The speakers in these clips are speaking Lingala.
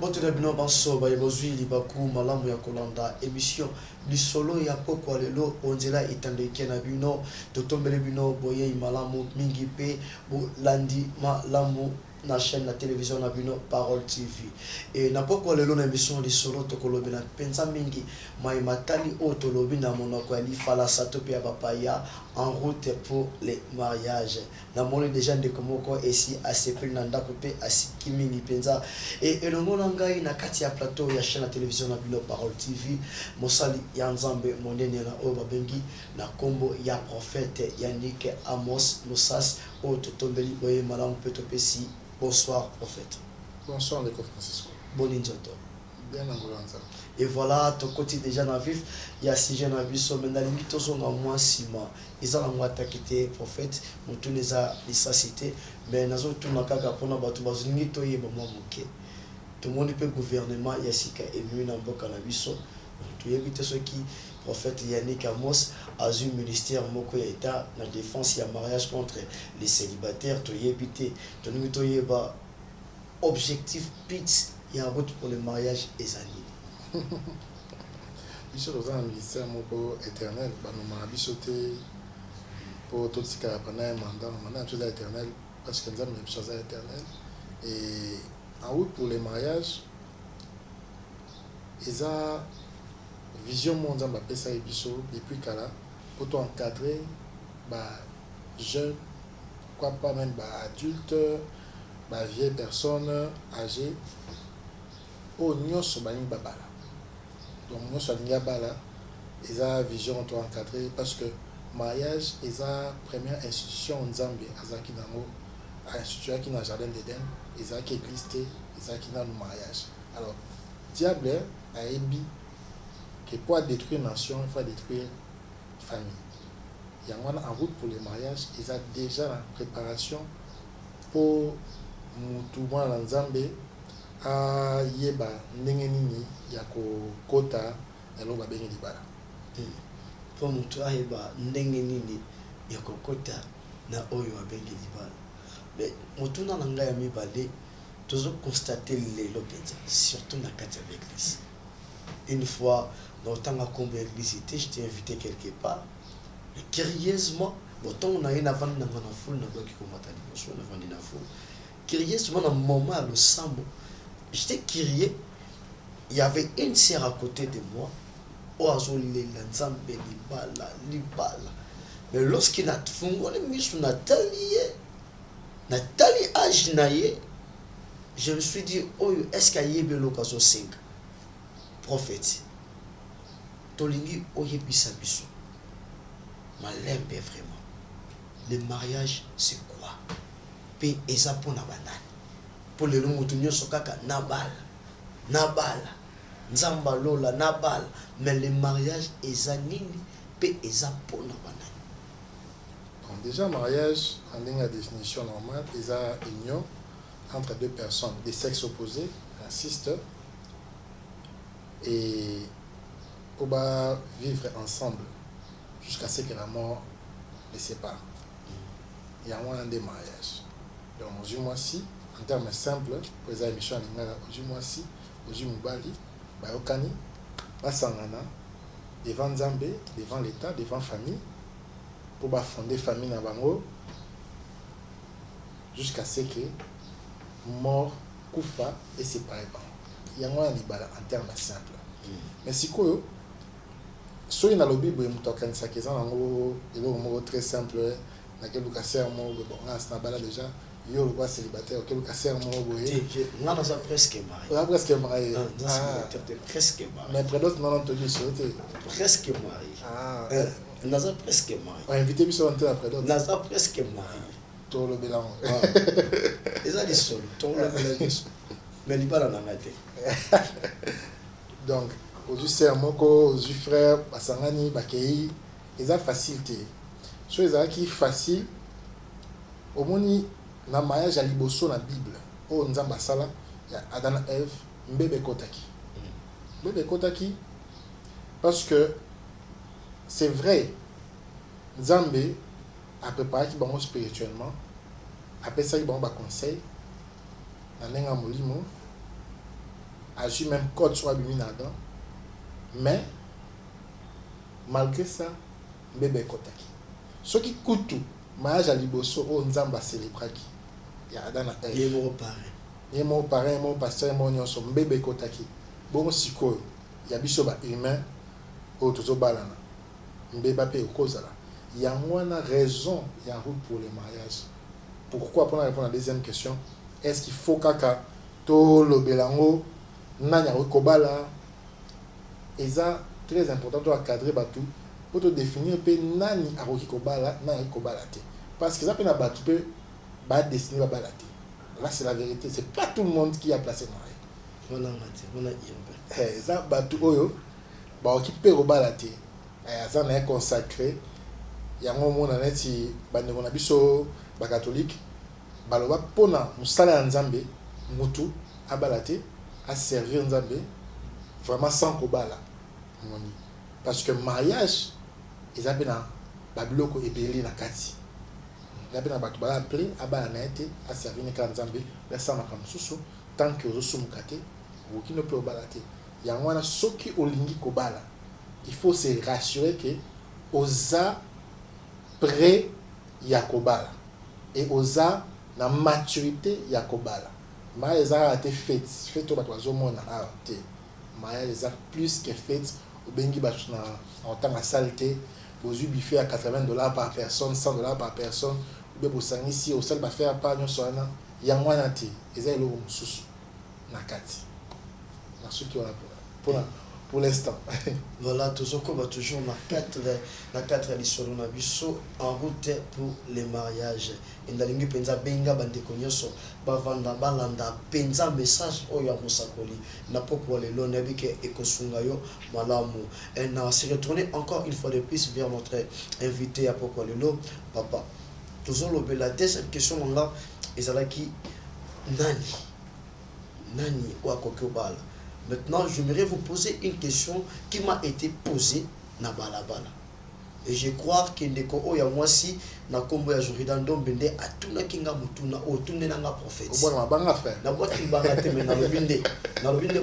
Bote na bino bansoba ya bozwi libaku malamu ya kolanda émission lisolo ya poko lelo onzela itandeke na bino totombele bino boye malamu mingi pe bo landi malamu na chaîne la télévision na bino Parole TV et na poko lelo na émission lisolo tokolobi na penza mingi mai matali o tolobi na monoko ya lifala sato pe ya bapaya en route pour les mariages na moni déjà ndeko moko esi asepeli na ndako pe asiki mingi penza et elongo na ngai na kati ya plateau ya chaîne la télévision na bino Parole TV mosali ya nzambe monene na oyo babengi na kombo ya prophète Yannick Amos Moussas o totombeli boye malamu pe topesi. Bonsoir prophète. Bonsoir Ndeko Francisco. Bon inzoto. Bien angolanza. Et voilà, ton côté déjà dans vif, il y a si jeune abisso, mais dans les mythos sont en moins 6 mois. Ils ont moi attaqué prophète, mon tout les a cité, mais nous avons tout le monde pour nous battre, nous avons tout le monde moqué. Tout le monde peut gouvernement, il y a si qu'à ému dans le cannabis. Tout éviter ceux qui prophète Yannick Amos a eu ministère moko ya état la défense et mariage contre les célibataires to éviter to nimito yeba objectif pit ya route pour le mariage ezali biso dans un ministère moko éternel banoma biso te pour tout ce qui a pendant mandat tout éternel parce que nous avons une chose éternelle et en route pour le mariage eza vision mondiale bapesa biso depuis kala pour toi encadrer ba jeunes pourquoi pas même ba adultes ba vieilles personnes âgées au nyonso bani babala donc nyonso alinga bala eza vision toi encadrer parce que mariage eza première institution nzambe azaki nango institution qui na jardin d'Éden eza qui église te eza qui na mariage alors diable a ébi que pour détruire une nation, il faut détruire une famille. Il y a en route pour le mariage, ils ont déjà la préparation pour tout le monde en Zambie à yeba nengenini yako kota elo babengi libala. Pour nous toi yeba nengenini yako kota na oyo babengi libala. Mais mutuna nanga ya mibale toujours constater les lobes surtout na kati avec l'église. Une fois dans le temps à combien l'église était, je t'ai invité quelque part. Mais curieusement, autant on a une avant dans la foule, on a qui commenté à l'émotion, on a vendu la foule. Curieusement, dans le moment à le sambo, j'étais curieux. Il y avait une sœur à côté de moi. Oazo les lanzambe libala. Mais lorsqu'il a fait, on est mis sur Nathalie Ajnaye. Je me suis dit, oh, est-ce qu'il y a eu l'occasion 5 prophète? Tolingi oyebisa biso malembe vraiment le mariage c'est quoi pe eza pona banani pour le longo tunyo sokaka nabala nzamba lola nabala mais le mariage eza nini pe eza pona banani. Donc déjà mariage en ligne à définition normale eza union entre deux personnes des sexes opposés, insiste, et pour vivre ensemble jusqu'à ce que la mort les sépare. Il y a un des mariages. Donc, aujourd'hui, moi-ci, en termes simples, pour les émissions, aujourd'hui, moi-ci, aujourd'hui, Moubali, Bayokani, Basangana, devant Zambé, devant l'État, devant la famille, pour fonder la famille dans Bango, jusqu'à ce que mort, Koufa et séparé. Il y a un libala en termes simples. Mais si quoi, soit il y a le Bible, il y a très simple, il y a quelques sermons, bon, c'est déjà, il y a le célibataire, quelques sermons, on a presque marié. On a presque marié. Presque marié. Mais après d'autres, on a entendu presque marié. On a presque marié. On a invité sur l'antenne après d'autres. On a presque marié. Tout le bilan. Les gens sont tout le bilan. Mais il n'y a pas de donc, aujourd'hui, c'est un moko, aujourd'hui, frère, Basangani, Bakei, ils ont facilité. So, ils ont qui facile. Au moins, dans le mariage, il y a liboso dans la Bible. Oh, nous avons Basala, il y a Adam et Ève, Mbebe Kotaki. Mbebe Kotaki, parce que c'est vrai, Nzambe a préparé qui bango spirituellement, après ça, il bango conseil, dans l'enga molimo, a su même code sur Abimi Nadan. Mais, malgré ça, bébé kotaki. Ce qui coûte tout, mariage à Liboso, on nzamba célébraki. Il y a dans la F. Il est mort pareil. Il est mort pareil, mon pasteur, mon nyonso, bébé kotaki. Bon, siko, il y a biso ba humain, au tozo balana. Mbeba pe okozala. Il y a une raison, il y a route pour les mariages. Pourquoi, pour répondre à la deuxième question, est-ce qu'il faut kaka to lo belango nanya kobala? Et ça très important de cadrer batu pour te définir pe nani aroki kobala nani kobala te. Parce que ça peut na batu pe ba destiné ba balate. Là c'est la vérité, c'est pas tout le monde qui a placé marié. Voilà ngati, voilà yembe. Ça batu oyo ba okipe kobalate. Ça na consacré. Yango mona neti bandeko na biso ba catholique baloba pona musala ya nzambe mutu abalate a servir nzambe vraiment sans kobala moni parce que mariage ezabe na babiloko ebeli na kati ezabe na bato bala appelé abala na ete a servir ne ka nzambe la sama ka mususu tant que osumuka te okoki no pe obala te yango wana soki olingi kobala il faut se rassurer que oza près ya kobala et oza na maturité ya kobala mariage a été fait au bateau mona a te mariage a plus que fait au bengi bato na en temps à saleté bozu biffé à $80 par personne $100 par personne ou bien bosani si au sel ba faire pas nyonso wana yango wana te eza eloko mosusu na kati na soki wana pour l'instant. Voilà, toujours na 4 lisolo na biso en route pour les mariages. Ndalingi penza benga bandeko nyonso bavanda balanda penza message oyo ya musakoli na poko lelo na bike ekosunga yo malamu. Et na se retourner encore une fois de plus vers notre invité à poko lelo papa. Toujours la deuxième question là ezalaki nani wa kokobala. Maintenant, j'aimerais vous poser une question qui m'a été posée na balabala. Et je crois que ndeko oya mwasi na kombo ya Joridan Dombende atuna kinga mutuna o tunne na prophète. Obo na banga frère. Na boki banga te mais na lobinde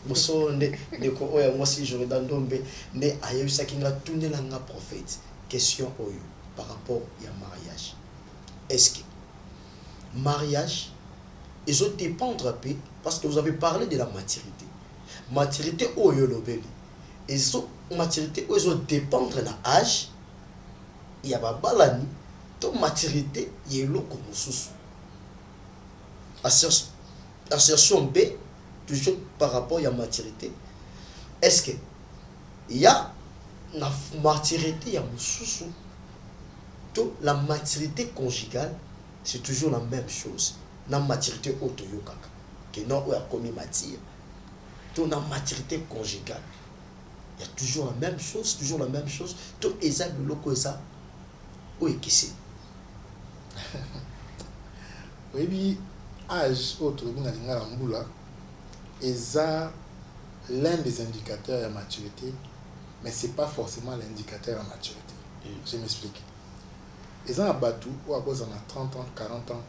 bosolo ndeko oya mwasi Joridan Dombe ne ayebisa kinga tunne na prophète. Question oyo par rapport ya mariage. Est-ce que mariage ils ont dépendre un peu parce que vous avez parlé de la maturité. Maturité au yolobeli. Ils ont maturité où ils ont dépendre na âge. Il y a balani. Donc maturité yelo comme sous. Assertion B toujours par rapport à la maturité. Est-ce que il y a la maturité ya mususu? Donc la maturité conjugale c'est toujours la même chose. La maturité auto-yokaka. Que non, ou a commis matière. Donc, la maturité conjugale. Il y a toujours la même chose, Donc, ils ont le loco ça. Oui, qui c'est? Oui, âge autre, l'un des indicateurs de la maturité, mais ce n'est pas forcément l'indicateur de la maturité. Je m'explique. Ils ont abattu, ou à cause on a 30 ans, 40 ans,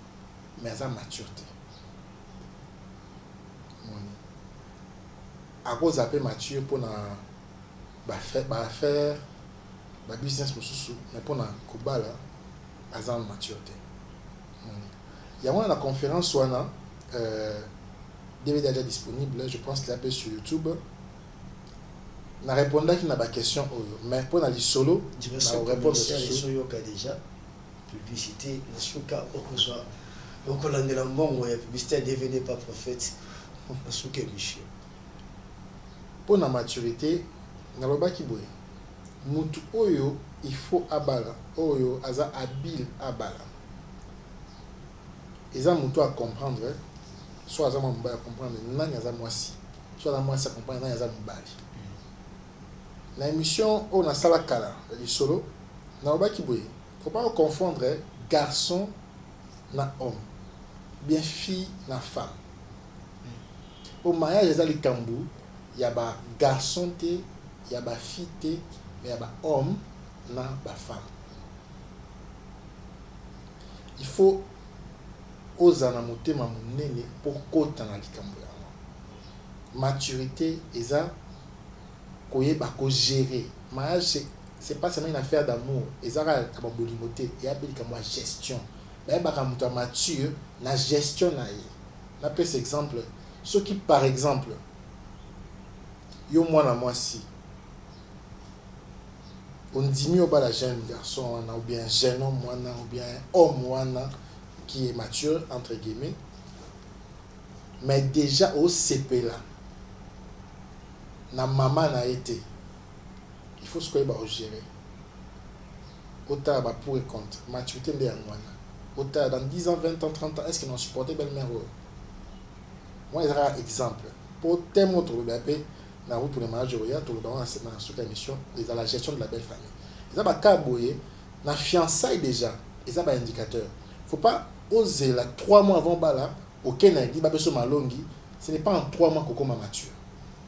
mais ils ont maturité. À cause d'un peu mature pour faire business mais pour Kobala, ils ont maturité. Il y a une conférence DVD déjà disponible, je pense qu'il est sur YouTube. Je répondais à la question, mais pour les solo, je vais répondre à déjà. Publicité, au colonel de la mort, publicité DVD pas prophète. Pour la maturité, mutu oyo il faut abala oyo aza habile abala. Eza mutu à comprendre, soit aza mobali à comprendre nani aza mwasi, soit la mwasi à comprendre nani aza mobali. La émission on a sala kala les solo na obaki boye. Faut pas confondre garçon na homme, bien fille na femme. Au mariage les alikambu, il y a ba garçon te, il y a ba fille te, mais il y a ba homme na ba femme. Il faut oser na motema munene pour kota na likambu yango. maturité et ça koyeba ko gérer mariage c'est pas seulement une affaire d'amour et ça ka bolimoté et appelle comme gestion mais ba ka muta mature na gestion na ye na pèse exemple ceux qui par exemple yo mwana mwasi on dit mieux bas la jeune garçon ou bien jeune homme ou bien homme qui est mature entre guillemets mais déjà au CP là na maman na été il faut ce qu'on va gérer autant va pour et contre maturité de mwana autant dans 10 ans 20 ans 30 ans est-ce qu'ils ont supporté belle-mère moi il y a un exemple pour thème autre na route pour les mariages tout le dans cette émission dans la gestion de la belle famille ils ont pas boyer na fiançailles déjà ils ont pas indicateur faut pas oser là 3 mois avant bala aucun n'a dit babeso malongi ce n'est pas en 3 mois qu'on mature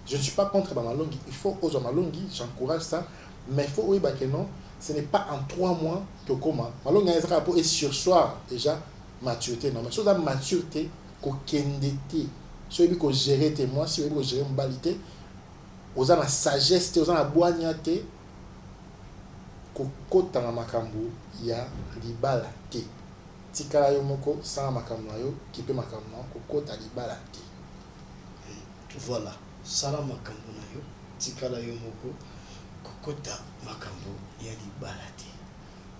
je ne suis pas contre malongi il faut oser malongi j'encourage ça mais il faut oui que non ce n'est pas en 3 mois que comment malongi a pour et sur soir déjà maturité non mais chose à maturité qu'on kendete celui qui gérer tes mois si vous gérer mbalité aux la sagesse aux la boignate kokota na makambo ya libala te tikala yo moko sans makambo yo qui peut makambo kokota libala te voilà sala makambo na yo tikala yo moko kokota makambo ya libala te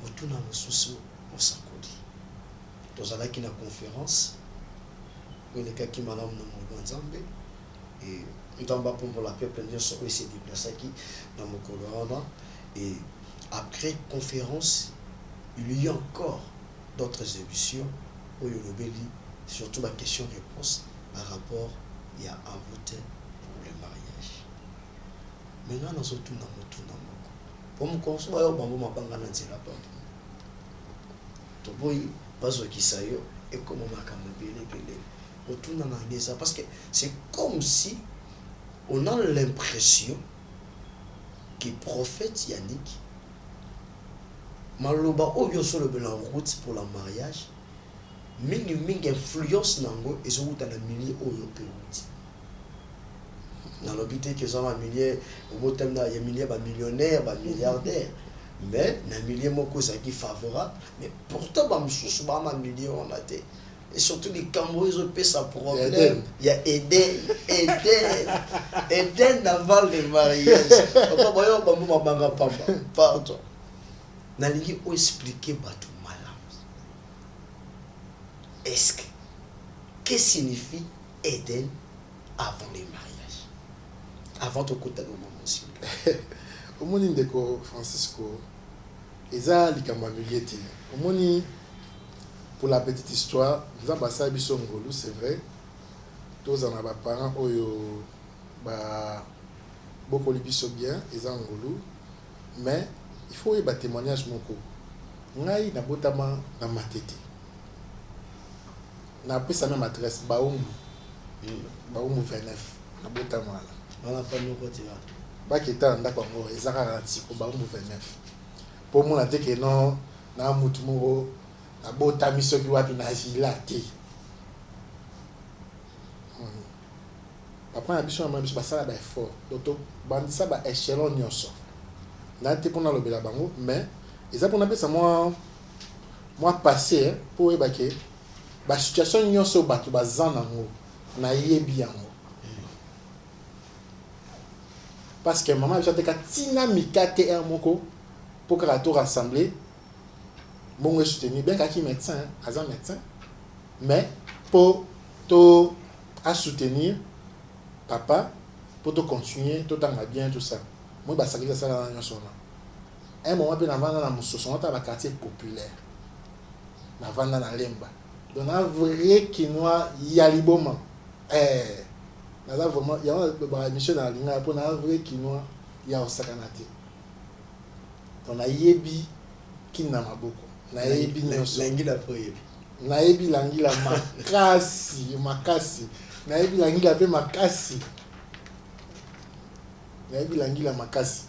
motuna mosusu osakoli tozalaki na conférence elekaki malamu na moto nzambe et ntamba pour la peuple nyonso oyo se déplaçaki na mokolo wana et après conférence il y a eu encore d'autres émissions où il y a surtout la question-réponse par rapport à un vote pour le mariage. Maintenant nous sommes tous dans moko pour me construire au bambo mabanga na nzela pa to boy bazo kisayo et comment makambo belé autour na ngeza parce que c'est comme si on a l'impression que prophète Yannick maloba oyo sur le route pour le mariage mingi influence nango ezokuta na milieu oyo pe route na l'obité que ça va milieu au botem na ya milieu ba millionnaire ba milliardaire mais na milieu moko ça qui favorable mais pourtant ba msusu ba ma milieu on a été et surtout les Camerounais ont fait sa problème. Il y a Eden avant le mariage. Pardon. Nalingi ou expliquer batou malam. Est-ce que signifie Eden avant le mariage? Avant ton côté de moment aussi. Au moni ndeko Francisco, eza likambo milieti. Au moni pour la petite histoire, nous avons passé à Bissongolo, c'est vrai. Tous en avons parents oyo ba beaucoup libiso bien, ils ont ngolo. Mais il faut y témoignage moko. Ngai na botama na matete. Na appelé sa même adresse Baumbu. Baumbu 29. Na botama là. On a pas nous côté là. Ba kita ndako ngo ezaka ranti ko Baumbu 29. Pour moi na te que non na mutu moko abotami soki wapi na zila te. Après na biso na biso basala ba effort. Donc bandisa ba échelon nyonso. Na te pona lobela bango mais eza pona pesa moi passé pour ebake ba situation nyonso bato bazana ngo na yebi yango. Parce que maman a dit que tina mikate un moko pour que la tour rassemblée bon soutenir bien qu'il médecin azan médecin mais pour to à soutenir papa pour te continuer tout en bien tout ça moi bah ça qui ça là un moment bien avant dans la musoso dans quartier populaire na vanda na lemba donc un vrai quinoa yaliboma là vraiment il y a une mission dans linga pour un vrai quinoa ya osakanate on a yebi kinna maboko na yebi nyonso langila po yebi na yebi langila makasi na yebi langila pe makasi na yebi langila makasi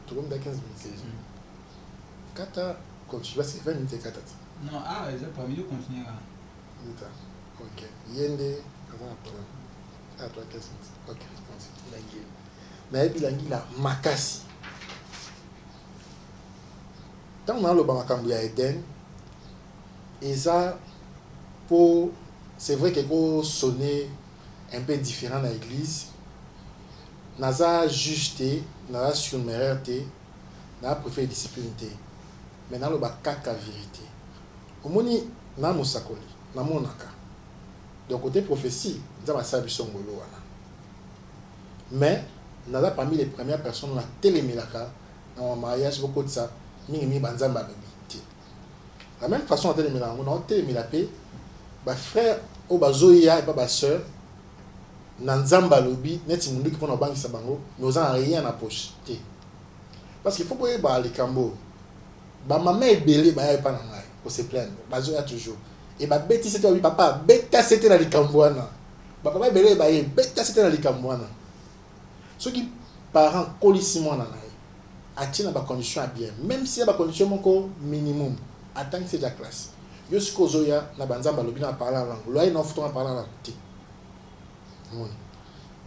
tu comme dans 15 minutes kata continue parce que 20 minutes et 4 ans. Non, ah, c'est pas mieux continuer là. Ok. Yende, avant un problème. Ah, toi, 15 minutes. Ok, continue. Mais bilangi la makasi. Tant on a le bamakambu ya Eden, et ça, pour, c'est vrai qu'il faut sonner un peu différent dans l'église. Naza jugeté, naza surmérité, naza préféré discipline. Mais dans le kaka vérité. Au moni, na musakoli, na monaka. Donc côté prophétie, nous avons ça biso ngolo wana. Mais nous avons parmi les premières personnes na télémilaka dans un mariage beaucoup de ça, mingi banzamba bébé. La même façon à télémilaka, on a télémilapé, ba frère au bazoya et pas ba sœur, nanzamba lobi, net mundu qui prend banque sa bango, nous en rien à poche. Parce qu'il faut que ba les cambo. Ba maman est belé ba pas na ngai, pour se plaindre. Bazoya toujours. Et bah bêti c'était oui papa bêta c'était dans les cambouana bah papa belé bah bêta c'était dans les cambouana ceux qui parents colissiment na nai atina ba condition à bien même si ba condition moko minimum attend que c'est la classe yo skozoya na banzamba lobi na parler langue loyer na futon parler langue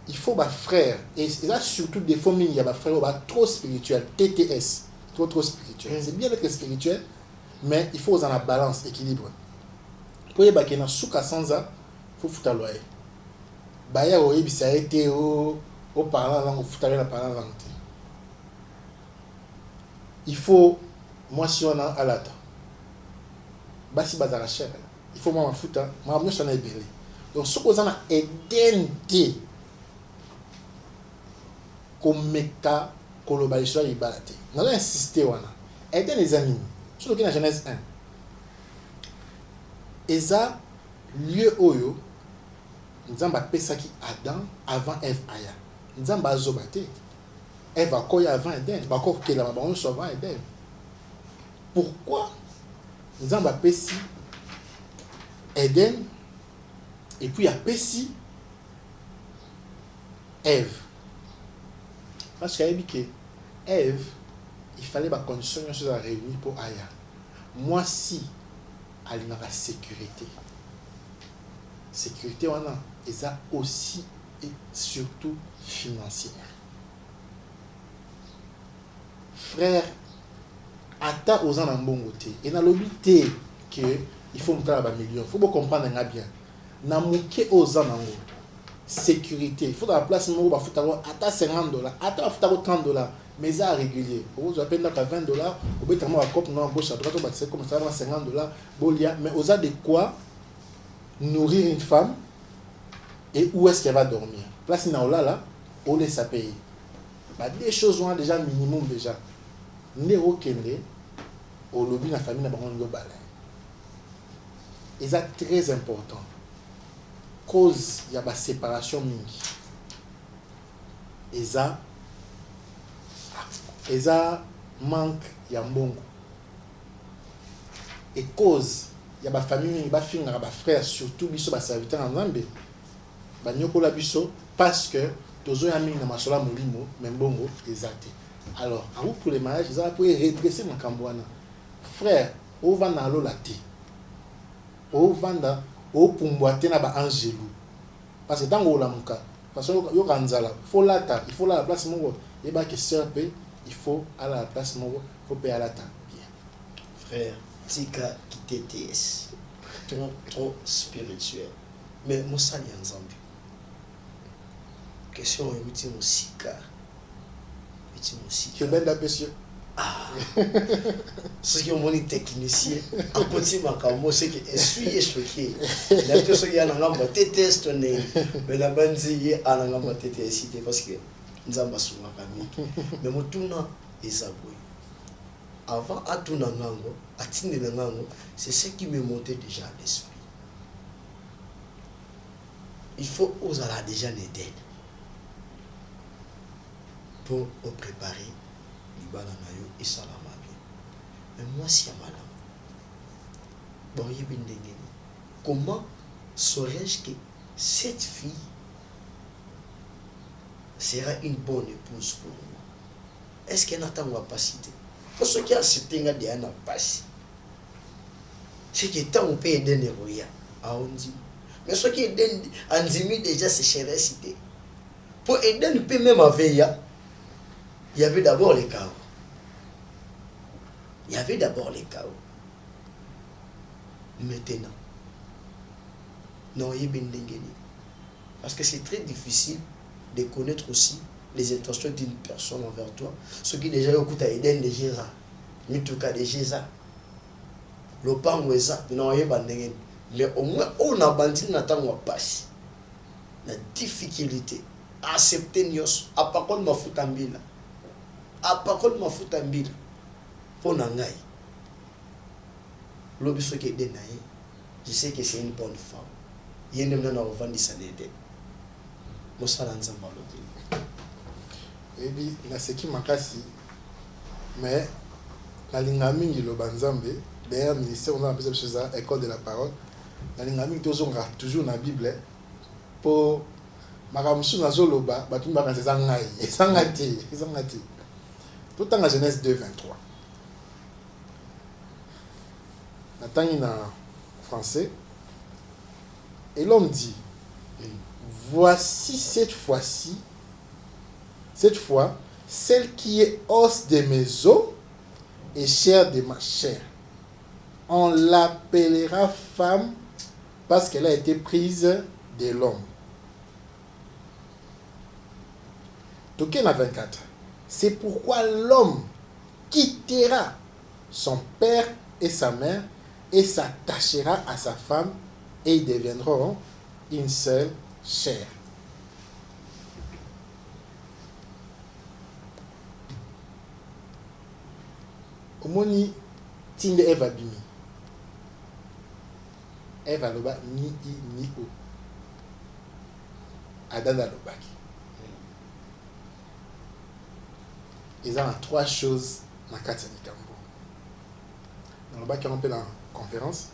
il faut ba frère et ça surtout des familles il y a ba frère ba trop spirituel TTS trop spirituel c'est bien d'être spirituel mais il faut en la balance équilibre. Pour y aller dans souka sanza, faut foutre loyer. Baya o ebisa été au parlant langue, foutre la parlant langue. Il faut moi si on a à l'ata. Basi bazara cher. Il faut moi foutre, moi mieux s'en est belé. Donc ce qu'on a aidé comme meka kolobalisho ibalate. On a insisté wana. Aider les amis. Surtout dans Genèse 1. Et ça, lieu oyo, nous avons pesaki Adam avant Ève aya. Nous avons azobate. Ève a koya avant Eden. Bakor ke la mabaron soit avant Eden. Pourquoi nous avons pesi Eden et puis a pesi Ève. Parce qu'il a dit que Ève, il fallait des conditions à réunir pour aya. Moi si à la sécurité. Sécurité, on a, et ça aussi et surtout financière. Frère, ata aux en bon côté. Et dans l'obité que il faut monter à la million. Il faut comprendre bien. N'a manqué aux en sécurité. Il faut dans la place où il faut ata $50, ata $30. Mais ça régulier. Vous avez $20, vous pouvez à cop non gauche à droite, c'est comme ça $50 bolia, mais aux a de quoi nourrir une femme et où est-ce qu'elle va dormir. Place na là, on laisse à payer. Bah des choses ont déjà minimum déjà. Néo kende au lobby la famille na bango global. Et ça très important. Cause il y a ba séparation mingi. Et ça manque ya mbongo et cause ya ba famille ba finga ba frère surtout biso ba serviteur en Nzambe ba nyokola biso parce que tozo ya mingi na masola molimo mbongo ezate. Alors en pour les mariages ça pour redresser mon cambouana frère o va na lola te o vanda o pumbwate na ba angelu parce que tango la muka parce que yo kanzala il faut la place mongo et ba que sœur pe il faut à la place, il faut payer à la table. Frère, Tika qui TTS, trop spirituel. Mais moi, ça, il y a un Zambie. Question, il y a un Sika. Tu es bien d'apprécier. Ah, ceux qui ont mon technicien, en continu, c'est que je suis choqué. La personne qui a un gambe TTS, mais la bande est à un gambe TTS, parce que nous avons souvent famille. Mais moi, tout le monde est aboué. Avant, à tout le monde, c'est ce qui me montait déjà à l'esprit. Il faut oser déjà les aider pour préparer l'Ibalanayo et Salamabé. Mais moi, si je suis malade, comment saurais-je que cette fille sera une bonne épouse pour moi? Est-ce qu'elle n'a pas capacité? Pour ceux qui ont accepté, il y a une capacité. c'est que tant on peut aider les royaumes à Ondi. Mais ce qui est Anzimi déjà c'est cher cité. Pour aider le pays même à Veilla, il y avait d'abord les chaos. Il y avait d'abord les chaos. Maintenant, non, il y a parce que c'est très difficile de connaître aussi les intentions d'une personne envers toi. Ce qui déjà écoute à aider les gens, mais tout cas des gens, le pan ou ça, non, il y a mais au moins on a bandit n'attend pas la difficulté à accepter nios à pas contre ma fout en bille à pas contre ma fout en bille pour n'engager l'objet qui est dénaï. Je sais que c'est une bonne femme. Il y a une personne qui va dire d'aider. Moi ça l'en zamba et puis na seki makasi mais la lingami le banzambe d'ailleurs ministère on a appelé ça école de la parole. La lingami toujours dans la Bible pour makamusu nazoloba batumba quand c'est ngai ezangati tout dans la Genèse 2:23 en français et l'homme dit voici cette fois celle qui est os de mes os et chair de ma chair, on l'appellera femme parce qu'elle a été prise de l'homme. Token à 24. C'est pourquoi l'homme quittera son père et sa mère et s'attachera à sa femme et ils deviendront une seule chair. Omoni tinde Eva bimi. Eva loba ni i ni o. Adana lobaki. Ils ont trois choses dans Katia Nikambo. Dans le bac, on peut dans la conférence.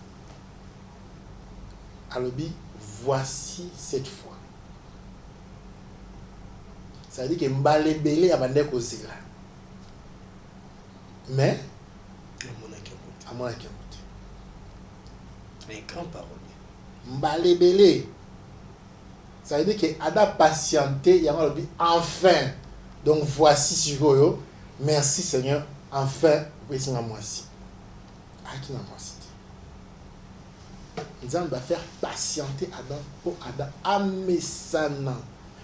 Alobi, voici cette fois. Ça veut dire que Mbalebele a bandé cause là. Mais, à mon avis, mais grand parole. Mbalebele. Ça veut dire que Ada patienté, il y a Alobi, enfin. Donc voici Sugoyo. Merci Seigneur. Enfin, oui, c'est moi aussi. À qui n'a pas cité? Nous allons faire patienter Adam pour Adam amesana.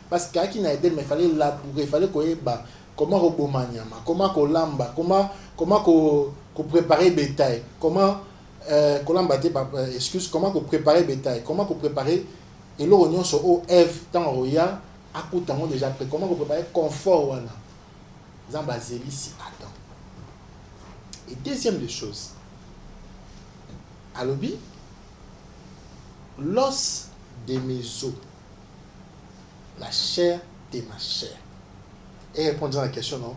Parce qu'à qui n'a aidé, mais il fallait labourer, il fallait qu'on ait comment robomaniama, comment qu'on lamba, comment qu'on préparer bétail, comment comment qu'on préparer bétail, comment qu'on préparer et l'oignon sur eau Ève tant roya à coup déjà prêt, comment qu'on préparer confort wana. Zamba zéli Adam. Et deuxième des choses, à l'obi, l'os de mes os, la chair de ma chair. Et répondre à la question, non,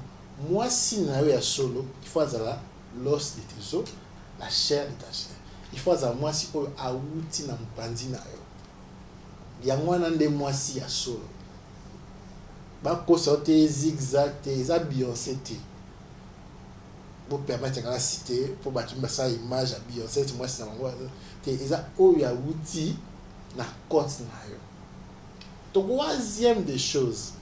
moi si nawe ya solo, il faut avoir l'os de tes os, la chair de ta chair. Il faut avoir moi si on a outi na mpandi na yo. Yango nande moi si ya solo. Ba ko sorte zigzag te za Beyoncé te. Pour permettre à la cité pour battre ça image à Beyoncé moi c'est moi te eza o ya outi na côte na yo. Troisième des choses,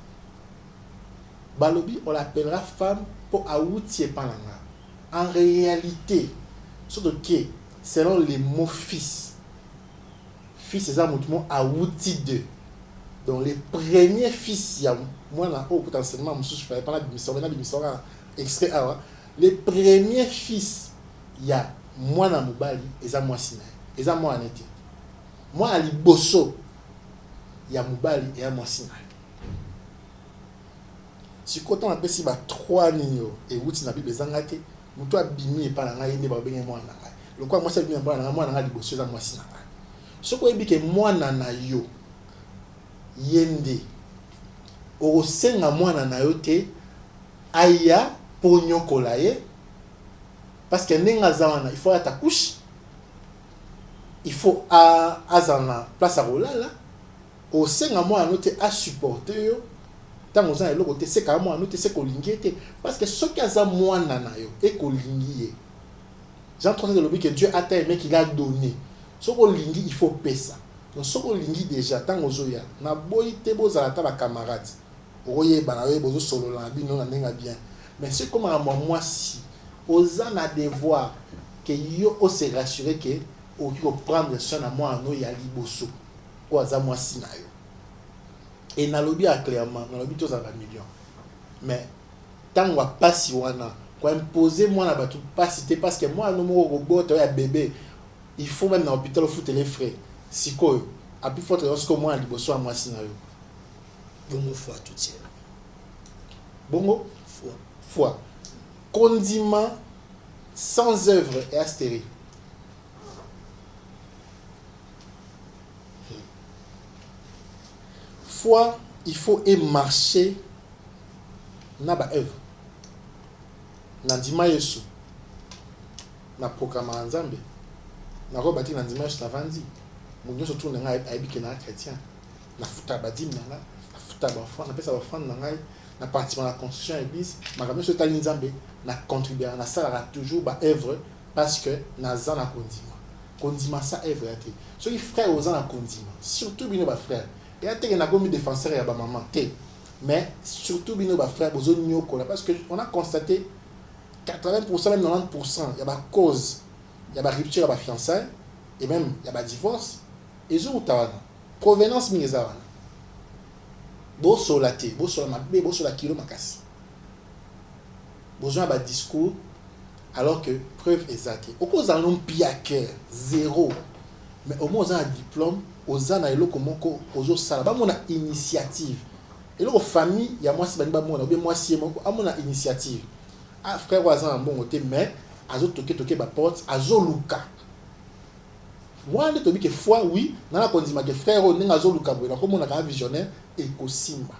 Balobi, on l'appellera femme pour Aouti Pananga. En réalité, surtout que, selon les mots fils, c'est un mot Aouti 2. Donc, les premiers fils, il y a moi, potentiellement, je ne fais pas la extrait. Les premiers fils, il y a moi, na Moubali, et ça, moi, Sina. Et ça, moi, Anete. Moi, Ali Bosso. Il y a Moubali et moi Sina. Si quand on appelle si trois niños et où tu n'as pas zangate, nous toi bimi et pas la ngaï ne va bien moi nanga. Le quoi moi c'est bien moi nanga di bosso moi Sina. Ce qu'on dit que moi nana yo yende au senga moi nana yo te aya pognon kolaye parce que nenga zamana il faut à ta couche il faut à azana place à rolala au senga moi noté à supporter yo tant aux ans et l'autre c'est quand moi noté c'est kolingi était parce que ce qui a za moi nana yo et kolingi Jean 3 de l'objet que Dieu a tellement aimé qu'il a donné. Ce qu'on lingi, il faut payer ça. Donc ce qu'on lingi déjà, tant aux oya, na boy te beaux à la camarade. Oye banawe bozo solo la bi non na bien. Mais c'est comme à moi si aux an a devoir que yo o se rassurer que o qui prendre soin à moi no ya liboso. O aza moi si na yo. Et na lobby a clairement, na lobby tous à 20 millions. Mais tant on pas si wana quoi imposer moi na batu pas cité parce que moi no mo robot ya bébé il faut même dans l'hôpital foutre les frais si quoi a plus forte lorsque moi liboso à moi si na yo bongo foi tout tient bongo foi condiment sans œuvre et astérie. Foi il faut marcher na ba œuvre na ndima yesu na proclama nzambe na ko bati na ndima yesu na vandi munyo surtout na ngai aibike na chrétien na futa badim na futa ba fond na pesa ba fond na ngai na participant à la construction de l'église makambo so tali nzambe na contribuer na sala toujours ba œuvre parce que na za na kondima ça œuvre yate so ki frère aux na kondima surtout bino ba frère et ate na gomi défenseur ya ba maman te mais surtout bino ba frère bozo nyoko parce que on a constaté 80% même 90% il y a ba cause il y a ba rupture ya ba fiançailles et même il y a ba divorce et zo utawana provenance mingezawana boso la te boso la mabe boso la kilo makasi besoin ba discours alors que preuve exacte au cause un nom pia cœur zéro mais au moins on a un diplôme aux ana eloko moko ozo sala ba mona initiative eloko famille ya moi si ba mona ou bien moi si moko a mona initiative ah frère wazan bon côté mais azo toke ba porte azo luka moi ne tobi que foi oui na la kondima que frère o ninga azo luka bo na comme on a visionnaire et kosimba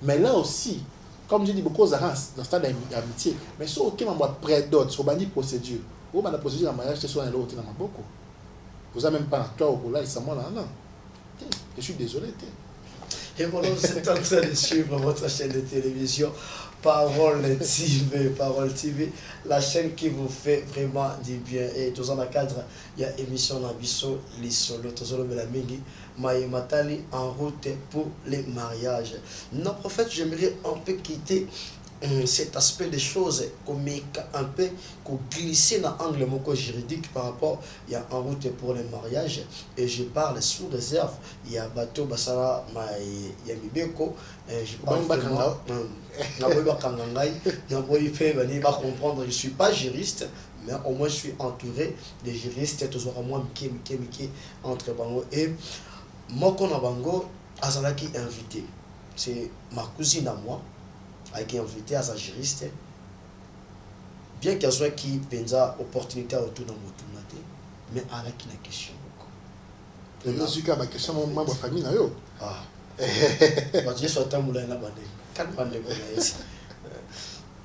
mais là aussi comme je dis beaucoup dans stade d'amitié mais so ok m'a près d'autres so bandi procédure ou ba la procédure en mariage c'est soit l'autre na maboko vous avez même pas toi au là il s'en non je suis désolé. Et voilà, vous êtes en train de suivre votre chaîne de télévision Parole TV, la chaîne qui vous fait vraiment du bien. Et tous en cadre, il y a émission Nabiso, Lissolo, Tozolo Belamingi, Maï Matali en route pour les mariages. Non, prophète, j'aimerais un peu quitter cet aspect des choses, comme un peu glisser dans l'angle juridique par rapport il y a en route pour les mariages et je parle sous réserve il y a bateau basara il y a mibeko je parle vraiment comprendre je suis pas juriste mais au moins je suis entouré de juristes toujours à moi entre bango et moko na bango azalaki invité c'est ma cousine à moi avec invité à sa juriste bien qu'elle soit qui pensa opportunité autour de mon mais à la qui na question je suis qu'à ma question ma famille na yo ah je suis en moulin là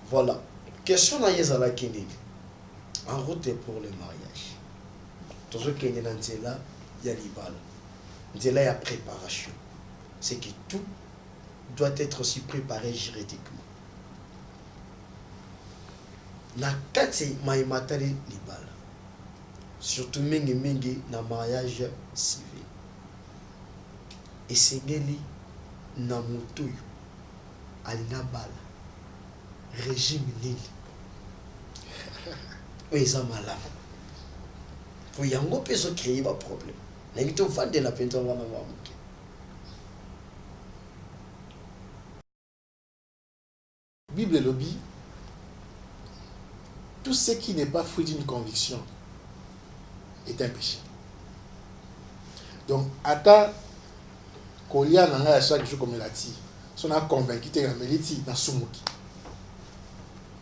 voilà question na yezala kini en route pour le mariage toujours qu'il y a nzela ya libala nzela ya préparation c'est que tout doit être aussi préparé juridiquement. Na kati maimatali libala. Surtout mingi na mariage civil. Et segeli na mutuyu alina bala. Régime nini. Oeza malamu. Pour yango peso créer ba problème. Na ngito fande la pento wana wa muke. Bible et lobby, tout ce qui n'est pas fruit d'une conviction est un péché. Donc, Ata, Kolia n'a à chaque jour comme il a dit, si on a convaincu que la méliti dans Sumuki.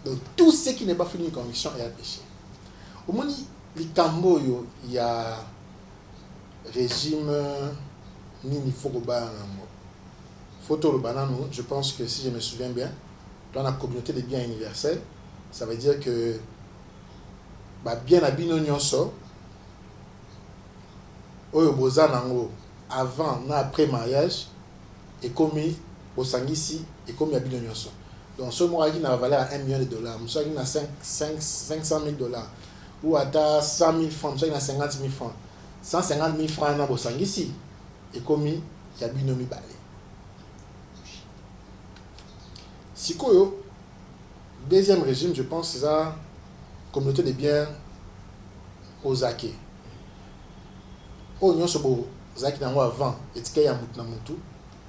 Donc, tout ce qui n'est pas fruit d'une conviction est un péché. Au moins, il y a régime Nini Fogoba, photo le banano, je pense que si je me souviens bien, dans la communauté des biens universels, ça veut dire que bien à bino nyonso oyo boza nango avant na après mariage et comme au sangisi et comme à bino nyonso Donc, ce mois qui n'a valeur à 1 million de dollars, monsieur qui n'a 500 000 dollars, ou à 100 000 francs, monsieur qui n'a 50 000 francs. 150 000 francs dans Bossang ici, et comme il y a binomi balé. Si Koyo, deuxième régime, je pense, c'est la communauté de biens aux Aké. Oyo so bo zaki nango avant etike ya mutu na mutu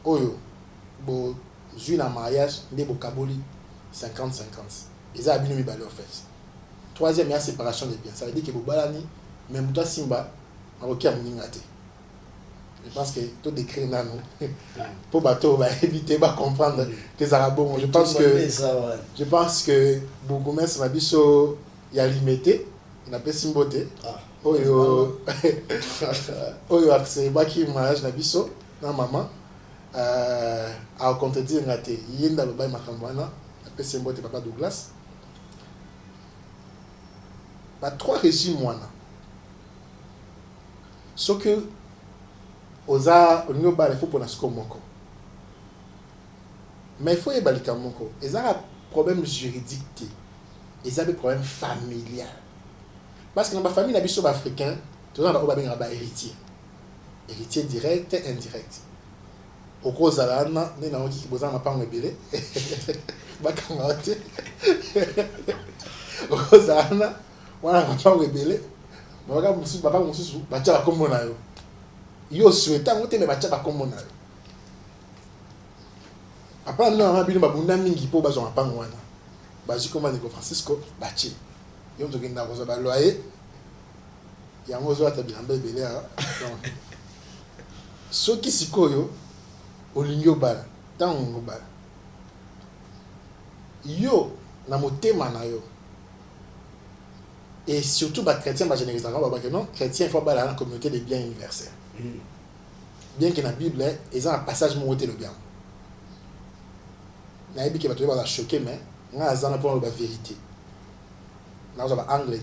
oyo bo zui na mariage nde bo kaboli 50-50 eza abino mibale en fait. Troisième, il y a séparation des biens, ça veut dire que bo balani mais mutu simba aroki ya muninga te. Je pense que tout décrit nano pour bateau va éviter va comprendre que ça va bon. Je pense que Bougoumes m'a biso ya limité na pe simboté. Oyo oyo accès baki mariage na biso na maman a contredire ngate yinda lo bay makambwana pe simboté papa Douglas. Ba trois régimes wana. Ce que oza olingo bale faut pour nasko moko. Mais il faut y balika moko. Et ça a problème juridique. Et ça a des problèmes familial. Parce que dans ma famille, les africains, tout le monde a un héritier. Héritier direct et indirect. Au gros, il y a des gens qui ont un peu de bébé. Au gros, il y a des gens qui ont un peu de bébé. Yo souhaita ngote me bacha bakomona. Après nous on a bino babunda mingi po bazo mapango wana. Baji koma Nico Francisco bachi. Yo nzokenda koza ba loyer. Yango zo atabila mbebele a. Donc soki sikoyo olingyo bala, tango bala. Yo na motema na yo. Et surtout ba chrétien ba généralisation ba non, chrétien il faut bala la communauté des biens universels. Bien que dans la Bible, ils ont un passage où le bien. La Bible qui va te choquer, mais on a la vérité. On a l'angle.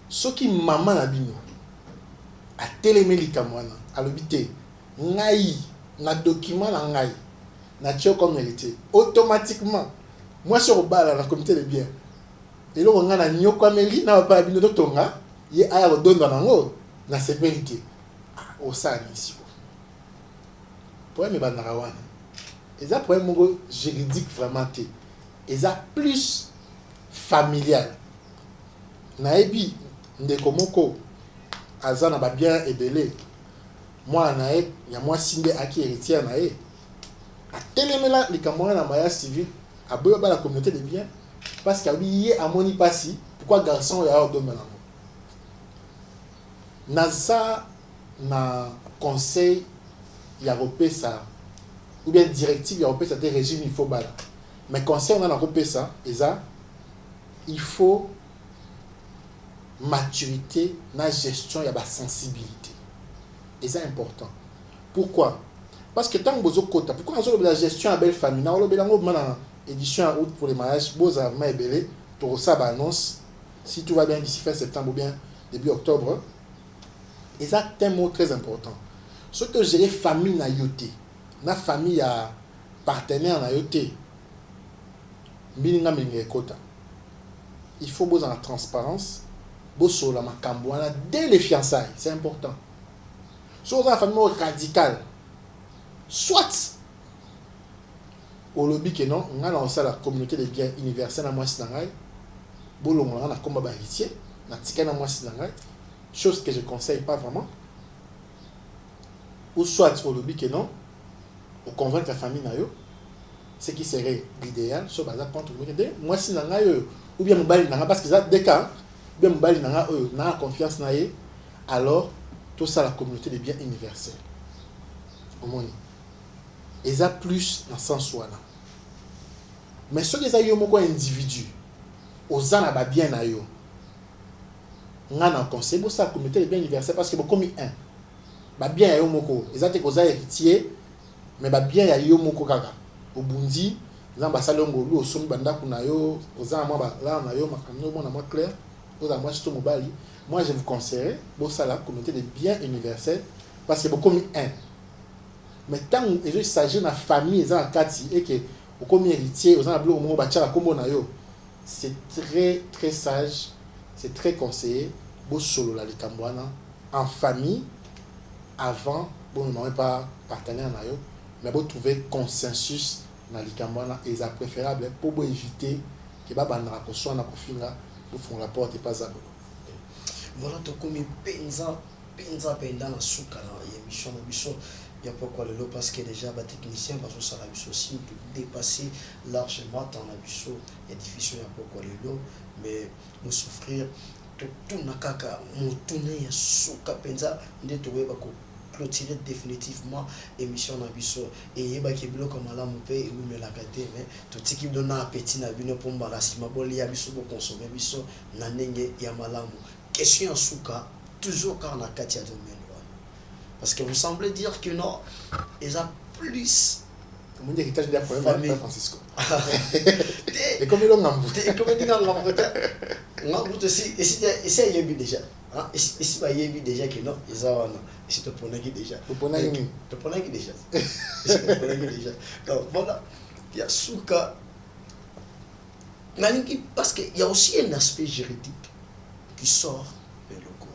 Ce qui maman a bino a télémélica moana à l'habité, ngai na document na ngai na tio comme hérité automatiquement moi sur le bas la communauté de bien et là on a na nyoko ameli na pas bino to tonga ye aya redonne dans ngo na sécurité au sein ici. Problème bandarawana. Et ça problème juridique vraiment té. Et ça plus familial. Naebi ndeko moko azana ba bien ebelé. Moi nae ya moi sinde aki héritier nae. A telemela likamwa na maya civil a boyo ba la communauté de biens parce qu'il y a amoni pasi pourquoi garçon ya ordonne na Naza na conseil européen ça ou bien directive européenne ça des régime il faut bala mais conseil on a européen ça et ça il faut maturité na gestion il y a sensibilité et c'est important. Pourquoi? Parce que tant que vous avez pourquoi on a la gestion à belle famille on a la édition en août pour les mariages beaux avant et belé pour ça annonce si tout va bien d'ici fin septembre ou bien début octobre. Et ça, c'est un mot très important. Ce que gérer famille na yoté, na famille à partenaire na yoté, il faut besoin de transparence, besoin de la macambouana dès les fiançailles, c'est important. Soit dans la famille radicale, soit au lobby que non, on a lancé la communauté des biens universels à moi sinangai, bolong on a combat héritier, na tika na moi sinangai. Chose que je ne conseille pas vraiment. Ou soit au lobby que non, ou convaincre la famille, ce qui serait l'idéal, soit contre moi si ou bien parce que ça, des cas, bien n'a confiance, alors tout ça la communauté des biens universels. Et ça plus dans le sens où mais ceux qui ont un individu, aux ans à bien na yo. On a un conseil pour ça communauté des biens universels parce que beaucoup mis un ba bien ya yo moko ezate koza héritier mais ba bien ya yo moko kaka obundi nzamba salongo lu osomi banda kuna yo oza moi ba là na yo makamno mona moi clair oza moi sto mobali moi je vous conseillerais pour ça la communauté des biens universels parce que beaucoup mis un mais tant il s'agit de la famille ça kati et que comme héritier, aux amis, au bâtiment, comme on a eu. C'est très, très sage, c'est très conseillé. Bon, solo la likambwana en famille, avant, bon, nous n'avons pas partenaire, mais bon, trouver consensus dans likambwana et c'est préférable pour éviter que les gens soit dans le pour faire la porte et pas ça. Voilà, donc comme penza pendant la souka la émission de biso il y a pourquoi le lot parce que déjà les techniciens parce que ça la biso aussi dépasser largement dans la biso il y a diffusion il y a pourquoi le lot mais nous souffrir tout na kaka motuna ya souka penza nde to weba ko clôturer définitivement émission na biso et yeba ke biloko malamu pe umela kate mais tout ce qui donne appétit na bino pour mbalasima boli ya biso pour consommer biso na ndenge ya malamu. Question en souka, toujours quand on a Katia domaine. Parce que vous semblez dire que non, ils ont plus. Comme on héritage de la famille Francisco. Et comme ils l'ont embouté. Et comme ils l'ont embouté. Embouté aussi, ici il y a eu déjà. Ici il y a eu déjà que non, ils ont ici te prenez déjà. Te prenez déjà. Ici te prenez déjà. Donc voilà, il y a souka. Parce qu'il y a aussi un aspect juridique qui sort de le cours.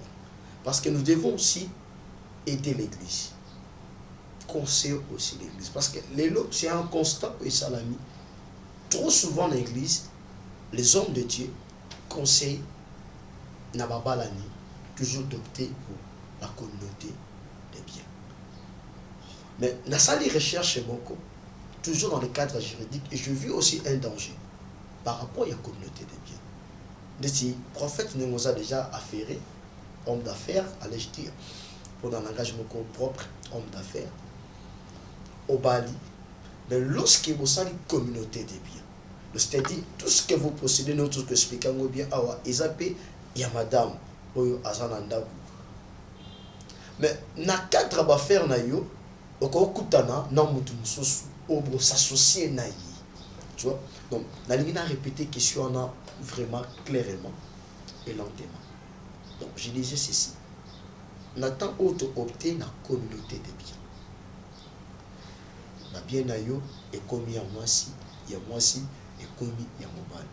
Parce que nous devons aussi aider l'Église. Conseiller aussi l'Église. Parce que c'est un constat que ça l'a mis. Trop souvent dans l'Église, les hommes de Dieu conseillent Nababalani toujours d'opter pour la communauté des biens. Mais dans ça, les recherches chez Boko, toujours dans le cadre juridique, et je vis aussi un danger par rapport à la communauté des biens. Le prophète nous a déjà affairé, homme d'affaires, allais-je dire, pour un engagement propre, homme d'affaires, au Bali. Mais lorsque vous avez une communauté des biens, c'est-à-dire tout ce que vous possédez, nous tout ce que expliquons bien, il y a madame, mais na cadre d'affaires na yo, au kutana na mutu mususu, au s'associer na yi, tu vois. Donc, la ligne a répété question on a vraiment clairement et lentement. Donc, je disais ceci. On attend auto-opter dans la communauté des biens. La bien nayo est commis à moi si, il y a moi si, et commis à mobile.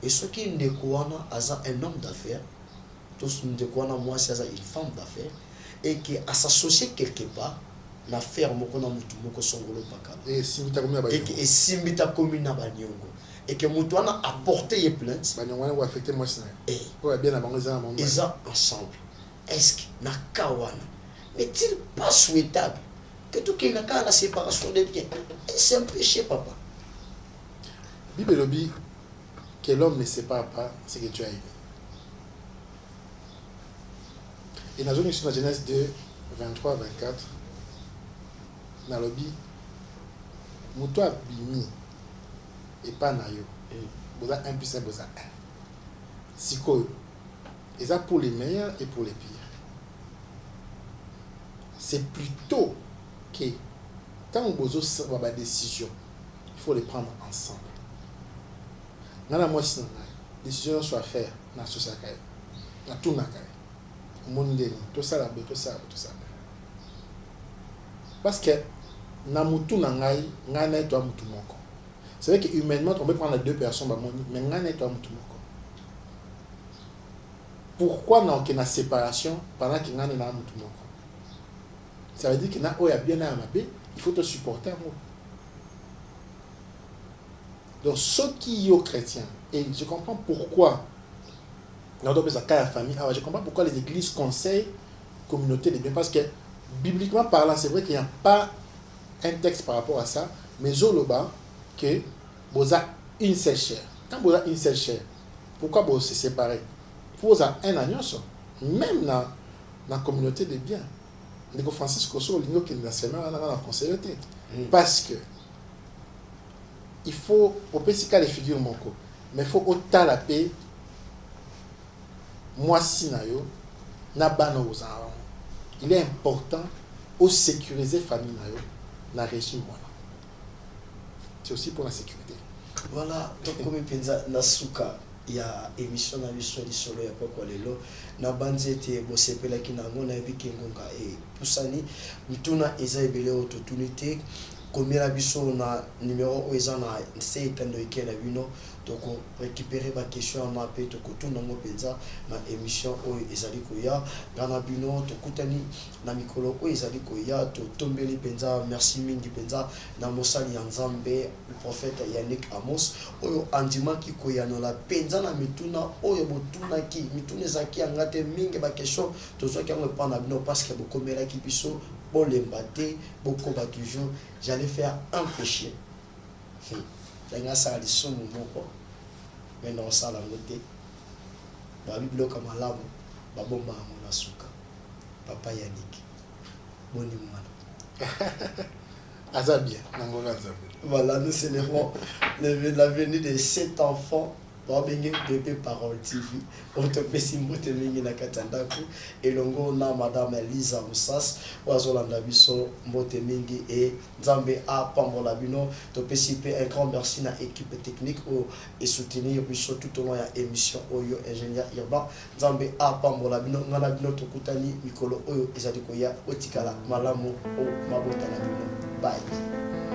Et ce qui est un homme d'affaires, tous nous découvrons moi si une femme d'affaires, et qui a s'associer quelque part, l'affaire moko na mutu moko songolo pakala. Et simbita komi na banyongo. Et que mutu a apporté les plaintes. Banyongo va affecter moi ça. Et bien avant les hommes. Ils ont ensemble. Est-ce que na kawana n'est-il pas souhaitable que tout qui n'a qu'à la séparation des biens? C'est un péché, papa. Bible lobby que l'homme ne sépare pas ce que tu as aimé. Et dans la Genèse 2, 23, 24, dans le lobby, Moutoua Bimi et pas Nayo, vous avez 1 plus 1, vous avez 1. Si quoi, et ça pour les meilleurs et pour les pires. C'est plutôt que quand vous avez des décisions, il faut les prendre ensemble. Dans la moitié, les décisions sont faire dans la société, dans tout le monde, tout ça, tout ça. Parce que dans mutu nangai, ngana toi mutu moko. C'est vrai que humainement, on peut prendre deux personnes, mais ngana toi mutu moko. Pourquoi non qu'il y a une séparation pendant qu'il y a une mutu moko? Ça veut dire qu'il y a bien à il faut te supporter à moi. Donc, ceux qui sont chrétiens, et je comprends pourquoi, dans la famille, je comprends pourquoi les églises conseillent la communauté des biens, parce que, bibliquement parlant, c'est vrai qu'il n'y a pas un texte par rapport à ça, mais Zoloba, que vous avez une seule chair. Quand vous avez une seule chair, pourquoi vous se séparez? Vous avez un agneau, même dans la communauté des biens. Les Francis Koso, l'igno qui est dans la conseillauté. Parce que il faut, au PCK les figures moko, mais il faut autant la paix. Moi, si nayo, na bana aux enfants. Il est important de sécuriser la famille nayo, na régime voilà. C'est aussi pour la sécurité. Voilà, donc comme il pensa nasuka. Il y a émission na biso di solo ya poko lelo na banzete bo sepela ki na ngona bi kengonga e pusani mutuna eza ebele opportunité combien biso na numéro oyo na se etando eke na bino toko récupérer ba question na pe toko tuna ngo penza na émission oyo ezali koya ngana bino tokutani na mikolo oyo ezali koya to tombeli penza merci mingi penza na mosali ya Nzambe le prophète Yannick Amos oyo andimaki koya na penza na mituna oyo botunaki mituna ezaki angate mingi ba question tozwaki yango pa na bino parce que bokomelaki biso bolembate bokoba toujours j'allais faire un péché Danga sali sumu moko mais non sala ngote ba biblioka malamu ba bomba na suka papa Yannick boni mwana Azabia nango Azabia. Voilà, nous célébrons la venue de 7 enfants. Bébé Parole TV. On te fait simbote mingi na katandaku. Et longo na madame Elisa Moussas. Wazolanda biso mbote mingi et Nzambe a pambola bino. To pesipe un grand merci na équipe technique et soutenir biso tout au long ya émission oyo ingénieur urbain. Nzambe a pambola bino ngana bino to kutani mikolo oyo ezali koya otikala malamu o mabota na bino. Bye.